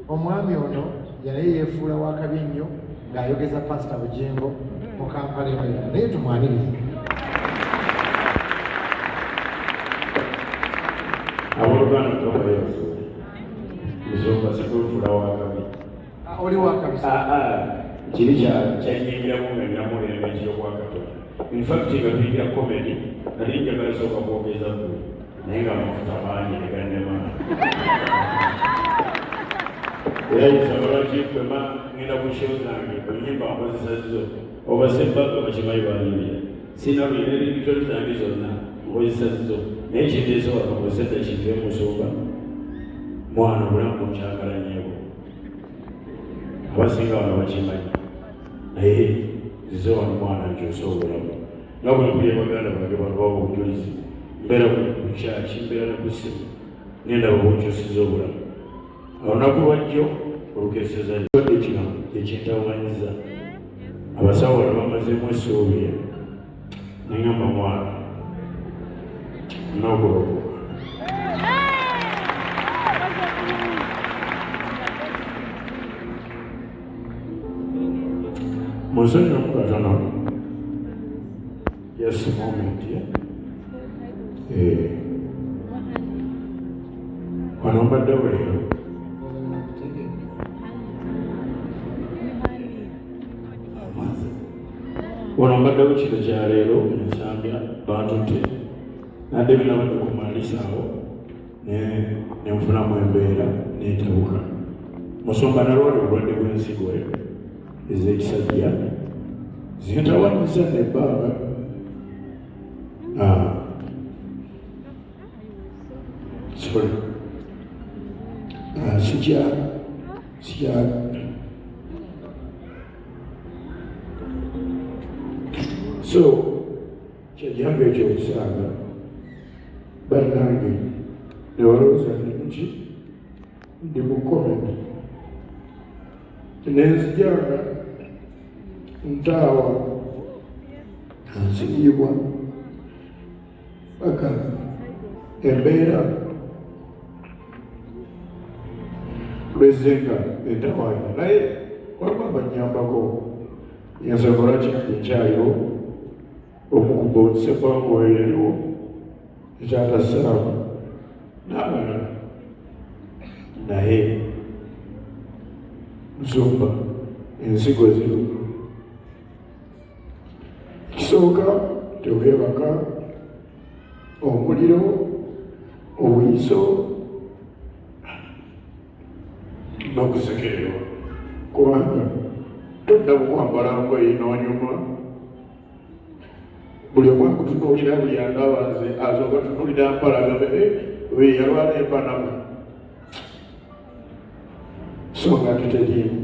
omwami ono yali yeefuula wakabi nnyo ng'ayogeza Pastor Bugembe mu Kampala eno yonna, naye tumwanirize. Abooluganda tobayozo nsonga sikwefuula wakabi. Oli wakabi? Kiri kyanyingiramu nga niramulembe eky'obwakatonda. In fact nga tuyigira comedy nali njagala sooka kwogeza ggwe naye nga amafuta mangi negannema. Era nsaba lwaki kwema ngenda ku show zange ennyimba nkozesa zizo oba sebbaga bakimanyi banjulira sina luyina ebitoli zange zonna nkozesa zizo naye kindeese wano kozesa kintu emusumba mwana obulamu bukyakalanyeeko abasinga wano bakimanyi naye zizo wano mwana nkyusa obulamu nga bwe mpulya baganda bange bano bawa obujulizi mbeera ku kyaki mbeera ne ku ssimu ngendaba bunkyusiza obulamu olunaku lwajjo olukeseza ekirwadde kino ekintawanyiza abasawo bano bamazeemu essuubi neŋŋamba mwana n'okulokoka. Musonyiwa katono just a moment wano mbaddewo leero wano mbaddewo kiro kya leero ensambya bantutte nadde binabadde kumalisaawo nenfunamu embeera netabuka musumba nalwali obulwadde bw'ensigo ez'ekisajja zintawanyiza nebbanga sorry sijja so kyajjamba ekyokusanga bannange newalowooza ndi muki ndi mu komedi nenzijanga ntaawa nsiibwa paka embeera lwezenga entawaanya naye waliwo abanyambako yansobola kintu ekyaliwo okukuba osebango yaliwo ekyatasaamu n'abalala naye nsumba ensigo zino ekisooka teweebaka omuliro obuyiso n'okusekererwa kubanga todda bukwambala ngoye n'onyuma buli omu akutunuulira buli andabaze azooka tunuulira mpalagambe yalwala empanama so nga tuteriimu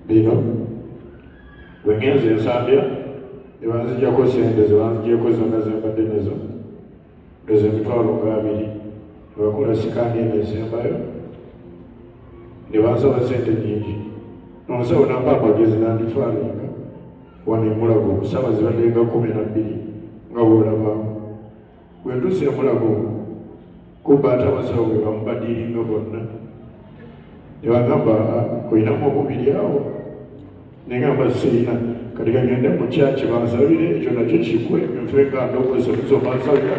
bino bwengenza ensambya ebanzijjako sente zebanzijeko zonna zembadde nezo ezo emitwalo nga 2 nebakola sikaani eno esembayo nebansaba sente nyingi nonsawo namba amagezi nandifaalinga wano emulago okusaba zibaddenga 12 nga bwolabaamu bwentuse emulago kuba ate abasawo bwe bamubadiiringa bonna nebagamba olinamu okubiri awo negamba sirina kati kagende mu kyaki bansabire ekyo nakyo kikwe nfe nga ndokozonizo bansabira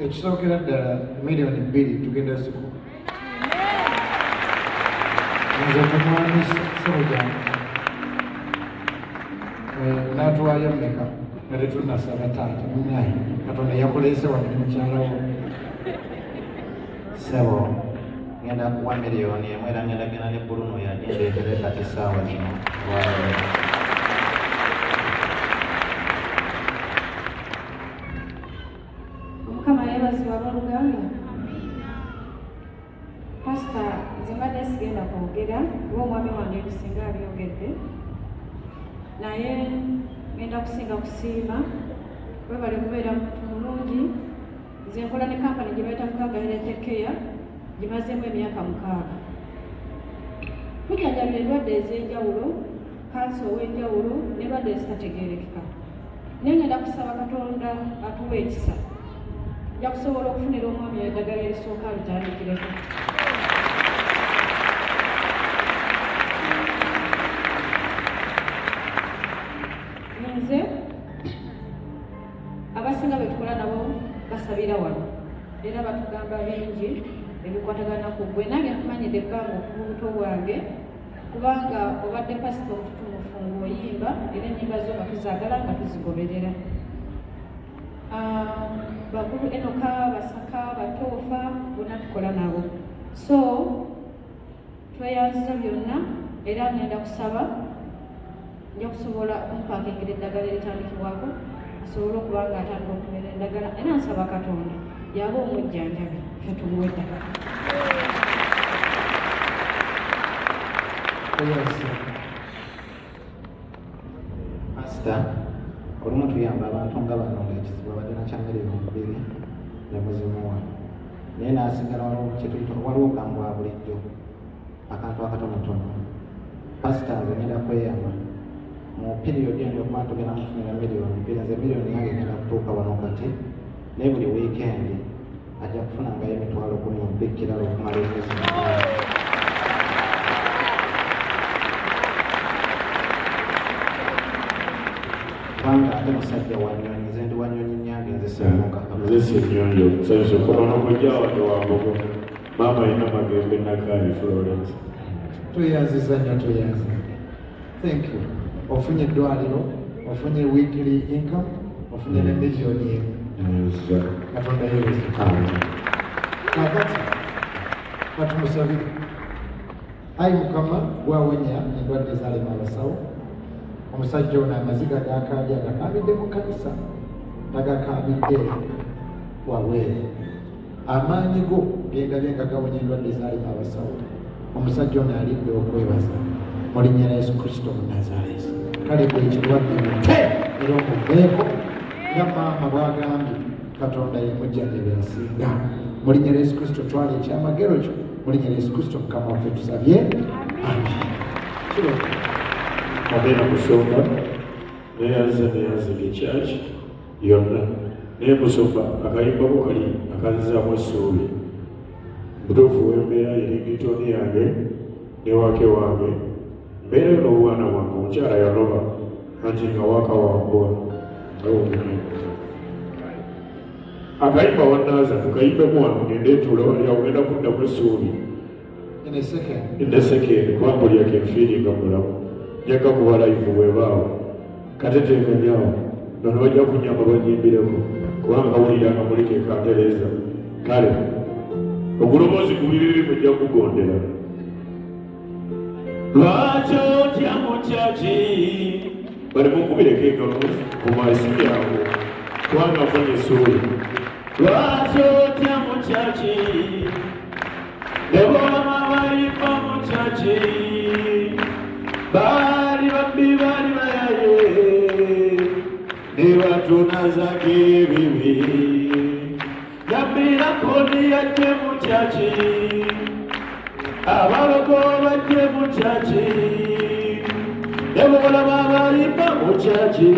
ekisookera ddala miliyoni 2 tugenda zikuba nze kumwami sojange natuwayo mmeka nga tetunasaba taata munayi katonda yakuleese wano ne mukyalawo sebo ngenda kuwa miliyoni emwe era ngenda genda ne Bruno yandeetere kati saawa zino Mukama yeebazibwa abooluganda. Pasita zimbadde sigenda kwogera kuba omwami wange ebisinga abyogedde naye ngenda kusinga kusiima webale kubeera muntu mulungi. Nze nkola ne kampani gye bayita Kagaheretekeya gimazeemu emyaka 6. Tujjanjabira endwadde ez'enjawulo, kansa ow'enjawulo n'endwadde ezitategeerekeka. Naye ngenda kusaba Katonda atuwa ekisa nja kusobola okufunira omwami eddagala erisooka litandikireko. Nze abasinga betukola nabo basabira wano era batugamba bingi ebikwatagana ku ggwe. Nange nkumanyidde ebbanga okuva obuto bwange kubanga obadde pasita omututumufu ng'oyimba era ennyimba zo nga tuzaagala nga tuzigoberera. Bakulu Enoka, Basaka, Batoofa bonna tukola nabo. So tweyanziza byonna era ngenda kusaba nja kusobola okumpakingera eddagala eritandikibwako asobole okuba nga atandika okumera endagala era nsaba Katonda yaba omujjanjabi ffe tumuwe eddagala. Pastor, olumu tuyamba abantu nga bano ng'ekizibu abadde nakyamere omubiri ne muzimuwa naye n'asigala waliwo obulamu bwa bulijjo akantu akatonotono. Pastor, nze ngenda kweyama mu piriyodi eno yokuba tugenda mufunira miliyoni 2, nze miliyoni yange egenda kutuuka wano kati naye buli wiikendi ajja kufunangayo emitwalo 10 mu big kiralo okumala emyezi 5. Kubanga ate musajja wanyonyi, nze ndi wanyonyi nyange, nze semuka. Nze senyonyo, nsanyusa okuba n'okujja wadde wambogo. Maama alina magembe Nakali Florence. Tweyanziza nnyo, tweyanziza. Thank you. Ofunye eddwaliro, ofunye weekly income, ofunye ne miliyoni emu. Katonda yeebazibwe. Kakati batumusabire. Ayi Mukama gwawenya endwadde ezaalema abasawo. Omusajja ono amaziga gakaabye agakaabidde mu kanisa tagakaabidde wabweru. Amaanyi go gendabye nga gawonya endwadde ezaalema abasawo. Omusajja ono alidde okwebaza mu linnya lya Yesu Kristo mu Nazaaleesi. Kale gwe ekirwadde mute era omuveeko nga maama bw'agambye Katonda ye mujjanjabi asinga. Mu linnya lya Yesu Kristo twala ekyamagero kyo mu linnya lya Yesu Kristo Mukama waffe tusabye. Amen. Abeera musumba neyanziga ekyaki yonna naye musumba akayimbako kali akanzizaamu essuubi. Butuufu w'embeera eringitoni yange newake wange mbeerayo n'obwana bwange omukyala yanoba anti nga waka wambwa akayimba wannaaza tukayimbemu wano ngende etuula wali awo genda kuddamu essuubi in a second kuba mbulyako enfiiringa mulamu njagga kuba live bwebaawo kateteekanyawo nono bajja kunyamba banyimbireko kubanga wuliranga mulika ekandereeza. Kale ogulomoozi gubibibi mujja kugondera. Lwaki otya mu kyaki bali mukubireko engalo ku maasi yaabwe kubanga afunye essuubi. Lwaki otya mu kyaki ne bolama bayimba mu kyaki bali babbi bali bayaye ne batunazako ebibi yambira kodi yajje mu kyaki abalogo bajje mu kyaki ne bolama bayimba mu kyaki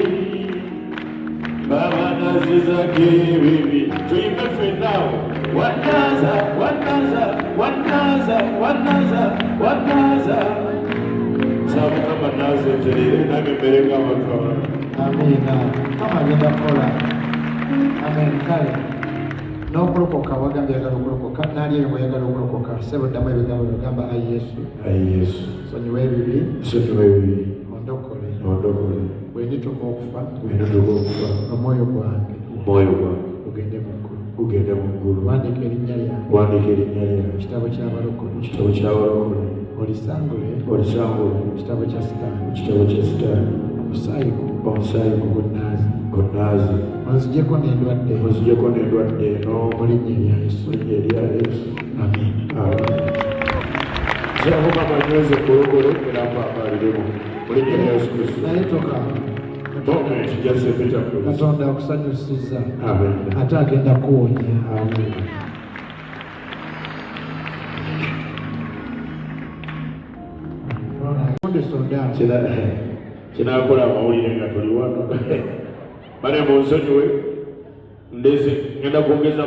babanazizako ebibi. Tuyimbe ffennawo wannaza wannaza wannaza wannaza wannaza Mukama naze enterere nange mbere ng'abantu abalala. Amiina. Mukama agenda kukola. Amen. Kale n'okulokoka wagambye ayagala okulokoka n'ali eyo bweyagala okulokoka ssebo ddamu ebigambo bigamba ayi Yesu. Ayi Yesu. Sonyiwa ebibi. Sonyiwa ebibi. Ondokole. Ondokole. Bwe ndituuka okufa. Bwe ndituuka okufa. Omwoyo gwange. Omwoyo gwange. Ugende mu ggulu. Ugende mu ggulu. Wandiika erinnya lyange. Wandiika erinnya lyange. Ekitabo ky'abalokole. Ekitabo ky'abalokole. Olisangule. Olisangule. Ekitabo kya Sitaani. Ekitabo kya Sitaani. Omusaayi ku gonaazi. Onzigyeko n'endwadde eno mu linnya erya Yesu. Amiina. Nsaba Mukama anyweze kulokole era mpaamaliremu mu linnya lya Yesu Kristo. Naye toka. Moment just a bit of praise. Katonda akusanyusiza. Amen. Ate agenda kuwonya. Amen. Kinakola amawulire nga tuli wano bane munsonyiwe ndese ngenda kuongeza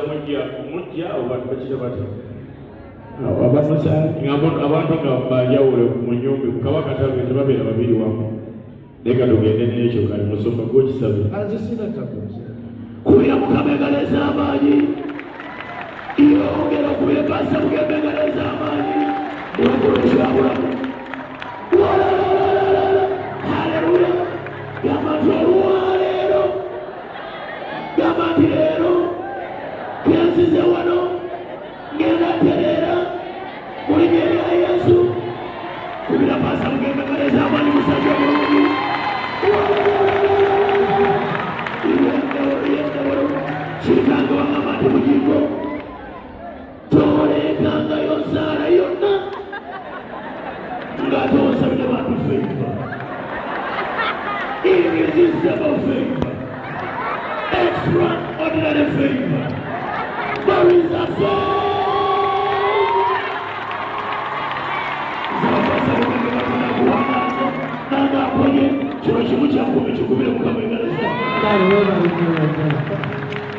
mujja abantu bakira bati abantu nga banjawulo mu nyumba kabaka tabe tebabeera babiri wamu leka tugende n'ekyo kali musomba gwokisabe kubira mukama engalo ez'amaanyi iyongera okubira Pastor Bugembe engalo ez'amaanyi olwokuloshabulamu haleluya gamba nti olwaleero gamba nti leero kyensize wano ngenda tereera mu linnya erya Yesu kubira Pastor Bugembe engalo ez'amaanyi musajja mulungi Chicago wang'amati Bujingo tolekanga yosaala yonna nga toosabira bantu favor. Irresistible favor, extraordinary favor. There is a favor. Nanga aponye kino kimu kyankumi kikubire mukama engalo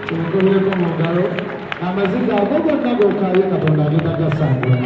Tumukubileko mu ngalo amaziga ago gonna gokaayo Katonda agenda gasangula.